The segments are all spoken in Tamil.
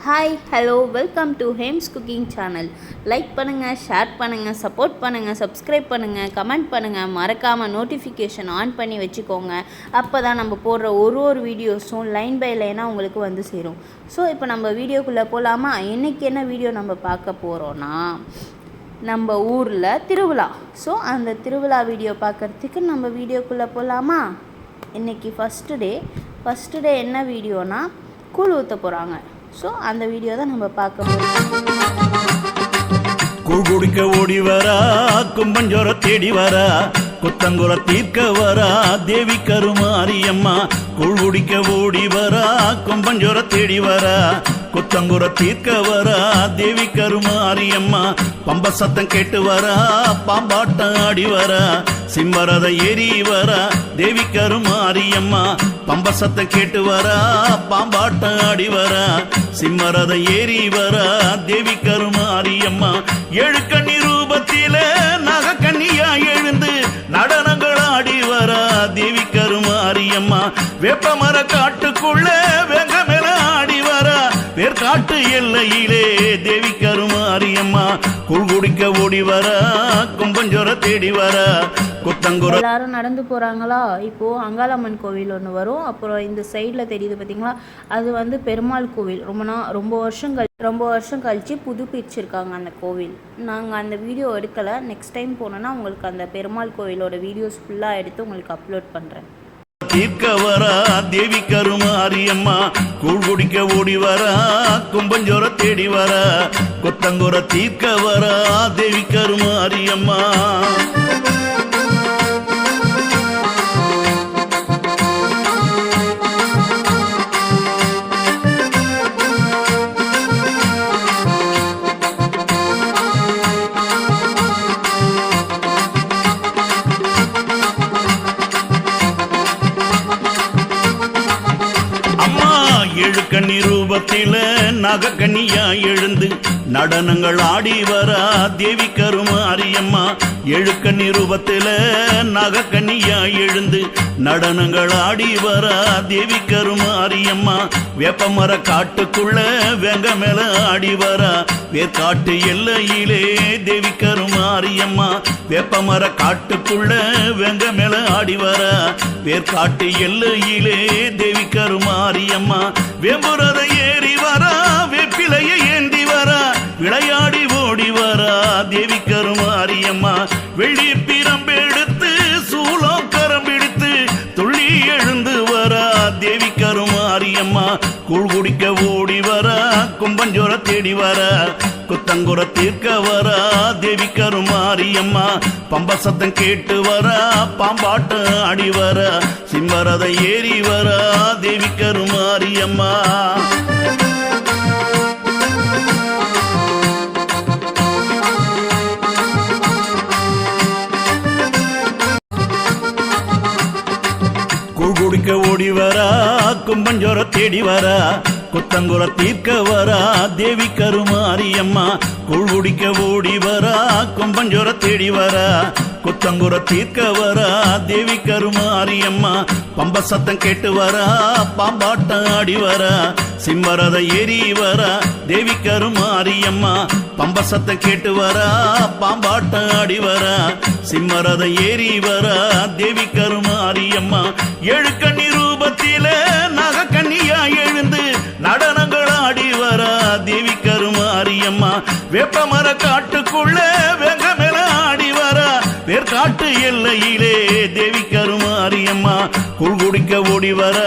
Hi hello welcome to Hems cooking channel. Like பண்ணுங்கள், ஷேர் பண்ணுங்கள், சப்போர்ட் பண்ணுங்கள், சப்ஸ்கிரைப் பண்ணுங்கள், கமெண்ட் பண்ணுங்கள். மறக்காமல் நோட்டிஃபிகேஷன் ஆன் பண்ணி வச்சுக்கோங்க. அப்போ தான் நம்ம போடுற ஒரு வீடியோஸும் லைன் பை லைனாக உங்களுக்கு வந்து சேரும். ஸோ இப்போ நம்ம வீடியோக்குள்ளே போகலாமா? இன்றைக்கி என்ன வீடியோ நம்ம பார்க்க போகிறோன்னா, நம்ம ஊரில் திருவிழா. ஸோ அந்த திருவிழா வீடியோ பார்க்குறதுக்கு நம்ம வீடியோக்குள்ளே போகலாமா? இன்றைக்கி ஃபஸ்ட்டு டே என்ன வீடியோனா, கூழ் ஊற்ற போகிறாங்க. ஸோ அந்த வீடியோ தான் நம்ம பார்க்க போகிறோம். கூழ் குடிக்க ஓடி வரா, கும்பஞ்சோர தேடி வரா, குத்தங்குற தீர்க்க வரா தேவி கருமாரியம்மா. கூழ் குடிக்க ஓடி வரா, கும்பஞ்சோர தேடி வரா, குத்தங்குற தீர்க்க வரா தேவி கருமாரியம்மா. பம்ப சத்தம் கேட்டு வரா, பாம்பாட்டம் ஆடி வரா, சிம்மரத ஏறி வரா தேவி கருமாரியம்மா. பம்ப சத்தம் கேட்டு வரா, பாம்பாட்டம் ஆடி வரா, சிம்மரத ஏறி வரா தேவி கருமாரியம்மா. ஏழு கண்ணி ரூபத்தில நக கண்ணியா எழுந்து நடனங்கள் ஆடி வரா தேவி கருமாரியம்மா. வேப்பமர காட்டுக்குள்ள வெங்க மேல ஆடி வரா வேர்காட்டு எல்லையிலே தேவி கருமாரியம்மா. கூழ் குடிக்க ஓடி வரா, கும்பஞ்சோர தேடி வரா, குத்தங்குற. எல்லாரும் நடந்து போகிறாங்களா? இப்போது அங்காளம்மன் கோவில் ஒன்று வரும். அப்புறம் இந்த சைடில் தெரியுது பார்த்தீங்களா, அது வந்து பெருமாள் கோவில். ரொம்ப வருஷம் கழித்து புதுப்பிச்சிருக்காங்க அந்த கோவில். நாங்கள் அந்த வீடியோ எடுக்கலை. நெக்ஸ்ட் டைம் போனோன்னா உங்களுக்கு அந்த பெருமாள் கோவிலோட வீடியோஸ் ஃபுல்லாக எடுத்து உங்களுக்கு அப்லோட் பண்ணுறேன். தீர்க்க வரா தேவி கருமாரியம்மா. கூழ் குடிக்க ஓடி வரா, கும்பஞ்சோர தேடி வரா, கொத்தங்குற தீர்க்க வரா தேவி கருமாரியம்மா. கண்ணி ரூபத்தில நக கண்ணியா எழுந்து நடனங்கள் ஆடி வரா தேவி கருமாரியம்மா. ஏழு கண்ணி ரூபத்தில நக கண்ணியா எழுந்து நடனங்கள் ஆடி வரா தேவி கருமாரியம்மா. வேப்பமர காட்டுக்குள்ள வெங்க மேல ஆடி வரா வேர்காட்டு எல்லையிலே தேவி கருமாரியம்மா. வேப்பமர காட்டுக்குள்ள வெங்க மேல ஆடி வரா வேர்காட்டு எல்லையிலே தேவி கருமாரியம்மா. வேம்புரத ஏறி வரா, வேப்பிலையை ஏந்தி வரா, விளையாடி ஓடி வரா தேவி கருமாரியம்மா. வெள்ளி பிரம்பெடுத்து சூலம் கரம்பிடித்து துள்ளி எழுந்து வரா தேவி கருமாரியம்மா. கூழ் குடிக்க ஓடி வரா, கும்பஞ்சோர தேடி வரா, குத்தங்குற தீர்க்க வரா தேவி கருமாரியம்மா. பம்ப சத்தம் கேட்டு வரா, பாம்பாட்டம் ஆடி வரா, சிம்மரத ஏறி வரா தேவி கருமாரியம்மா. கூழ் குடிக்க ஓடி வரா, கும்பஞ்சோர தேடி வரா, குத்தங்குற தீர்க்க வரா தேவி கருமாரியம்மா. கூழ் குடிக்க ஓடி வரா, கும்பஞ்சோர தேடி வரா, குத்தங்குற தீர்க்க வரா தேவி கருமாரியம்மா. பம்ப சத்தம் கேட்டு வரா, பாம்பாட்டம் ஆடி வரா, சிம்மரத ஏறி வரா தேவி கருமாரியம்மா. பம்ப சத்தம் கேட்டு வரா, பாம்பாட்டம் ஆடி வரா, சிம்மரத ஏறி வரா தேவி கருமாரியம்மா. ஏழு கண்ணி ரூபத்தில நக கண்ணியா எழுந்து நடனங்கள் ஆடி வரா தேவி கருமாரியம்மா. வேப்பமர காட்டுக்குள்ள வெங்க மேல ஆடி வரா வேர்காட்டு எல்லையிலே தேவி கருமாரியம்மா. கூழ் குடிக்க ஓடி வரா,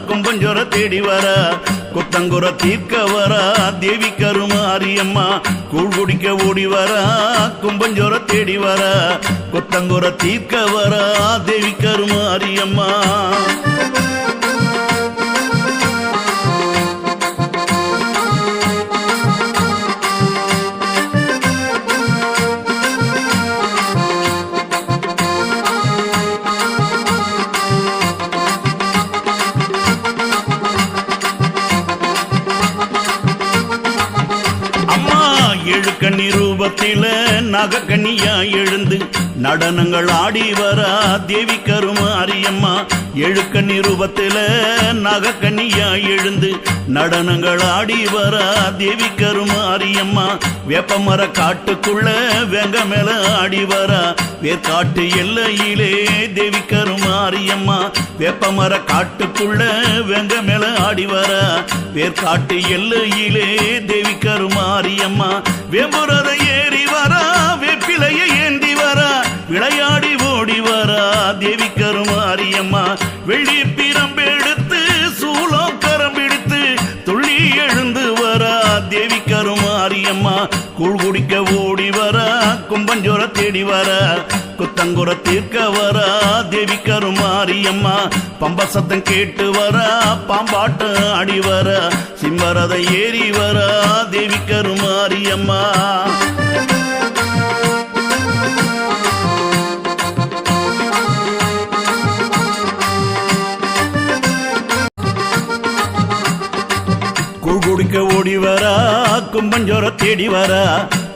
கும்பஞ்சோர தேடி வரா, குத்தங்குற தீர்க்க வரா தேவி கருமாரியம்மா. கூழ் குடிக்க ஓடி வரா, கும்பஞ்சோர தேடி வரா, குத்தங்குற தீர்க்க வரா தேவி கருமாரியம்மா. ஏழு கண்ணி ரூபத்தில நக கண்ணியா எழுந்து நடனங்கள் ஆடி வரா தேவி கருமாரியம்மா. எழுக்கண்ணி ரூபத்தில நகக்கண்ணியா எழுந்து நடனங்கள் ஆடி வரா தேவி கருமாரியம்மா வேப்பமர காட்டுக்குள்ள வெங்க மேல ஆடி வரா வேற்காட்டு எல்லையிலே தேவி கருமாரியம்மா வேப்பமர காட்டுக்குள்ள வெங்க மேல ஆடி வரா வேற்காட்டு எல்லையிலே தேவி கருமாரியம்மா வேம்புரத ஏறி வரா வேப்பிலையை ஏந்தி வரா விளையாடி ஓடி வரா தேவி கருமாரியம்மா வெள்ளி பிரம்பெடுத்து சூலம் கரம்பிடித்து துள்ளி எழுந்து வரா தேவி கருமாரியம்மா கூழ் குடிக்க ஓடி வரா கும்பஞ்சோர தேடி வரா குத்தங்குற தீர்க்க வரா தேவி கருமாரியம்மா பம்ப சத்தம் கேட்டு வரா பாம்பாட்டு ஆடி வரா சிம்மரத ஏறி வரா தேவி கருமாரியம்மா குடிக்க ஓடி வரா கும்பஞ்சோர தேடி வரா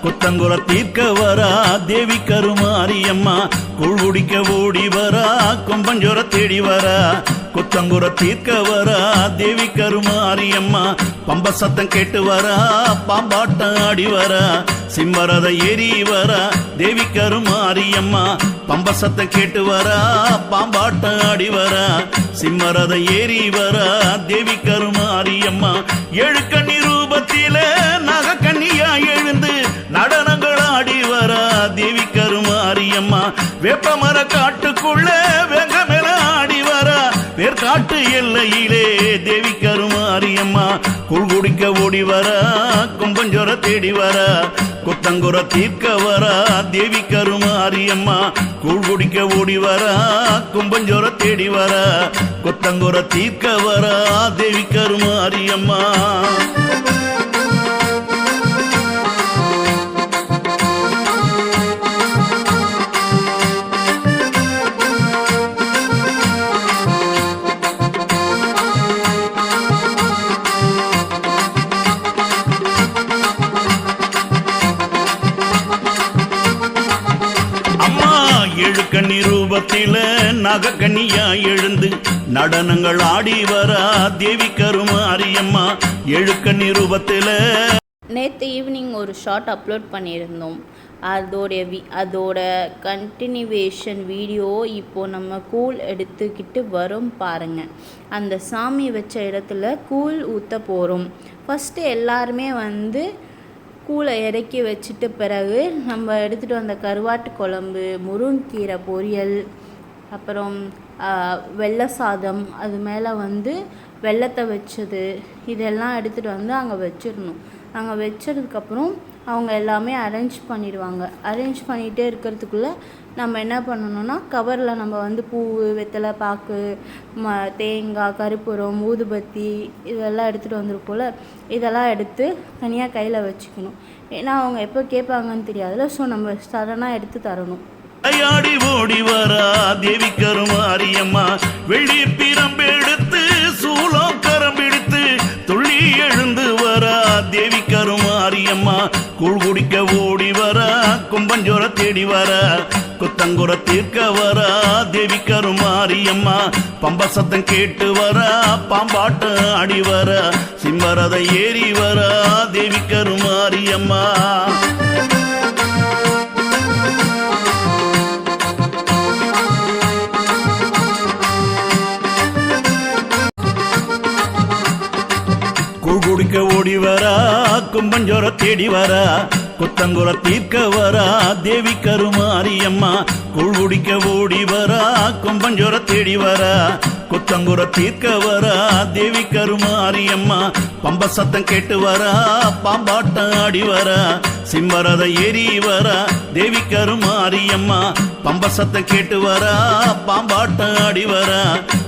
குத்தங்குற தீர்க்க வரா தேவி கருமாரியம்மா கூழ் குடிக்க ஓடி வரா கும்பஞ்சோர தேடி வரா குத்தங்குற தீர்க்க வரா தேவி கருமாரியம்மா பம்ப சத்தம் கேட்டு வரா பாம்பாட்டம் ஆடி வரா சிம்மரத ஏறி வரா தேவி கருமாரியம்மா பம்ப சத்தம் கேட்டு வரா பாம்பாட்டம் ஆடி வரா சிம்மரத ஏறி வரா தேவி கருமாரியம்மா எழுக்கண்ணி ரூபத்தில நகக்கண்ணியா எழுந்து நடனங்கள் ஆடி வரா தேவி கருமாரியம்மா வேப்பமர காட்டுக்குள்ள வெங்க மேல ஆடி வரா வேற்காட்டு எல்லையிலே தேவி கருமாரியம்மா கூழ் குடிக்க ஓடி வரா கும்பஞ்சோர தேடி வரா குத்தங்குற தீர்க்க வரா தேவி கருமாரியம்மா கூழ் குடிக்க ஓடி வரா கும்பஞ்சோர தேடி வரா குத்தங்குற தீர்க்க வரா தேவி கருமாரியம்மா எழுக்கண்ணி ரூபத்தில நகக்கண்ணியா எழுந்து நடனங்கள் ஆடி வரா தேவி கருமாரியம்மா எழுக்கண்ணி ரூபத்தில நேற்று ஈவினிங் ஒரு ஷார்ட் அப்லோட் பண்ணியிருந்தோம். அதோட கண்டினியூவேஷன் வீடியோ இப்போது நம்ம கூழ் எடுத்துக்கிட்டு வரும் பாருங்கள். அந்த சாமி வச்ச இடத்துல கூழ் ஊற்ற போகிறோம். ஃபஸ்ட்டு எல்லாருமே கூழை இறக்கி வச்சுட்டு பிறகு நம்ம எடுத்துகிட்டு வந்த கருவாட்டு குழம்பு, முருங்கீரை பொரியல், அப்புறம் வெள்ளை சாதம், அது மேலே வெள்ளத்தை வச்சது, இதெல்லாம் எடுத்துகிட்டு அங்கே வச்சிடணும். அங்கே வச்சதுக்கப்புறம் அவங்க எல்லாமே அரேஞ்ச் பண்ணிடுவாங்க. அரேஞ்ச் பண்ணிகிட்டே இருக்கிறதுக்குள்ளே நம்ம என்ன பண்ணணும்னா, கவரில் நம்ம பூ, வெத்தலை பாக்கு, தேங்காய், கற்பூரம், ஊதுபத்தி இதெல்லாம் எடுத்துகிட்டு வந்துருப்போல், இதெல்லாம் எடுத்து தனியாக கையில் வச்சுக்கணும். ஏன்னா அவங்க எப்போ கேட்பாங்கன்னு தெரியாதுல்ல. ஸோ நம்ம சடனாக எடுத்து தரணும். விளையாடி ஓடி வரா தேவி கருமாரியம்மா வெள்ளி பிரம்பெடுத்து சூலம் கரம்பிடித்து துள்ளி எழுந்து வரா தேவி கருமாரியம்மா கூழ் குடிக்க ஓடி வரா கும்பஞ்சோர தேடி வரா குத்தங்குற தீர்க்க வரா தேவி கருமாரியம்மா பம்ப சத்தம் கேட்டு வரா பாம்பாட்டு ஆடி வரா சிம்மரத ஏறி வரா தேவி கருமாரியம்மா குடிக்க ஓடி வரா கும்பஞ்சோர தேடி வரா குத்தங்குற தீர்க்க வரா தேவி கருமாரியம்மா கூழ் குடிக்க ஓடி வரா கும்பஞ்சோர தேடி வரா குத்தங்குற தீர்க்க வரா தேவி கருமாரியம்மா பம்ப சத்தம் கேட்டு வரா பாம்பாட்டம் ஆடி வரா சிம்மரத ஏறி வரா தேவி கருமாரியம்மா பம்ப சத்தம் கேட்டு வரா பாம்பாட்டம் ஆடி வரா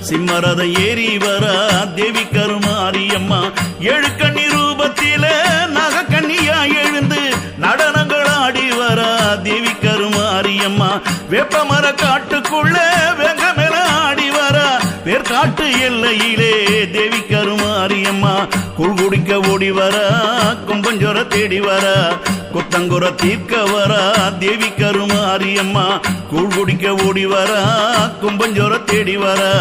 சிம்மரத ஏறி வரா தேவி கருமாரியம்மா எழுக்கண்ணி ரூபத்தில நகக்கண்ணியா எழுந்து நடனங்கள் ஆடி வரா தேவி கருமாரியம்மா வேப்பமர காட்டுக்குள்ள வெங்க மேல ஆடி வரா வேற்காட்டு எல்லையிலே தேவி கருமாரியம்மா கூழ் குடிக்க ஓடி வரா கும்பஞ்சோர தேடி வரா குத்தங்குற தீர்க்க வரா தேவி கருமாரியம்மா கூழ் குடிக்க ஓடி வரா கும்பஞ்சோர தேடி வரா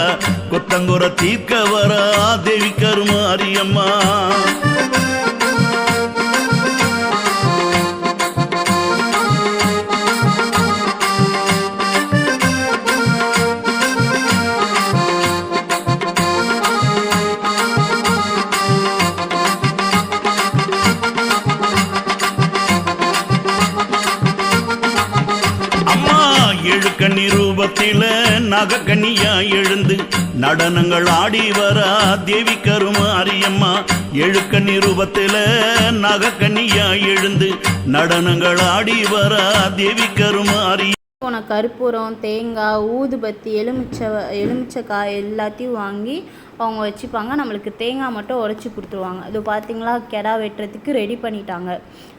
குத்தங்குற தீர்க்க வரா தேவி கருமாரியம்மா கண்ணி ரூபத்தில நகக்கண்ணியா எழுந்து நடனங்கள் ஆடி வரா தேவி கருமாரியம்மா எழுக்கண்ணி ரூபத்தில நகக்கண்ணியா எழுந்து நடனங்கள் ஆடி வரா தேவி கருமாரி போன கற்பூரம் தேங்காய் ஊதுபத்தி எலுமிச்சக்காய் எல்லாத்தையும் வாங்கி அவங்க வச்சுப்பாங்க. நம்மளுக்கு தேங்காய் மட்டும் உடச்சி கொடுத்துருவாங்க. அது பார்த்திங்களா கெடா வெட்டுறதுக்கு ரெடி பண்ணிட்டாங்க.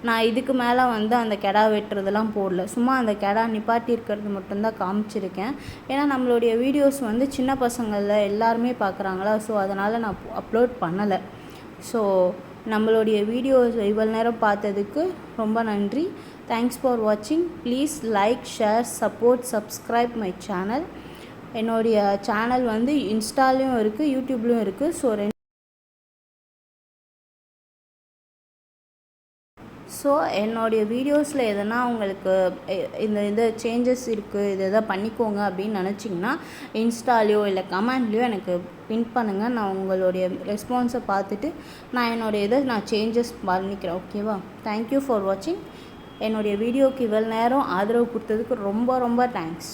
நான் இதுக்கு மேலே அந்த கெடா வெட்டுறதெல்லாம் போடல, சும்மா அந்த கெடா நிப்பாட்டி இருக்கிறது மட்டும்தான் காமிச்சிருக்கேன். ஏன்னா நம்மளுடைய வீடியோஸ் சின்ன பசங்களில் எல்லாருமே பார்க்குறாங்களா, ஸோ அதனால் நான் அப்லோட் பண்ணலை. ஸோ நம்மளுடைய வீடியோஸ் இவ்வளோ நேரம் பார்த்ததுக்கு ரொம்ப நன்றி. தேங்க்ஸ் ஃபார் வாட்சிங். Please like, share, support, subscribe my channel. என்னுடைய சேனல் இன்ஸ்டாலையும் இருக்குது, யூடியூப்லேயும் இருக்குது. ஸோ என்னுடைய வீடியோஸில் எதனா உங்களுக்கு இந்த சேஞ்சஸ் இருக்குது, இது எதாவது பண்ணிக்கோங்க அப்படின்னு நினச்சிங்கன்னா இன்ஸ்டாலேயோ இல்லை கமெண்ட்லேயோ எனக்கு பின் பண்ணுங்கள். நான் உங்களுடைய ரெஸ்பான்ஸை பார்த்துட்டு நான் சேஞ்சஸ் பண்ணிக்கிறேன். ஓகேவா? தேங்க்யூ ஃபார் வாட்சிங். என்னுடைய வீடியோக்கு இவ்வளோ நேரம் ஆதரவு கொடுத்ததுக்கு ரொம்ப ரொம்ப தேங்க்ஸ்.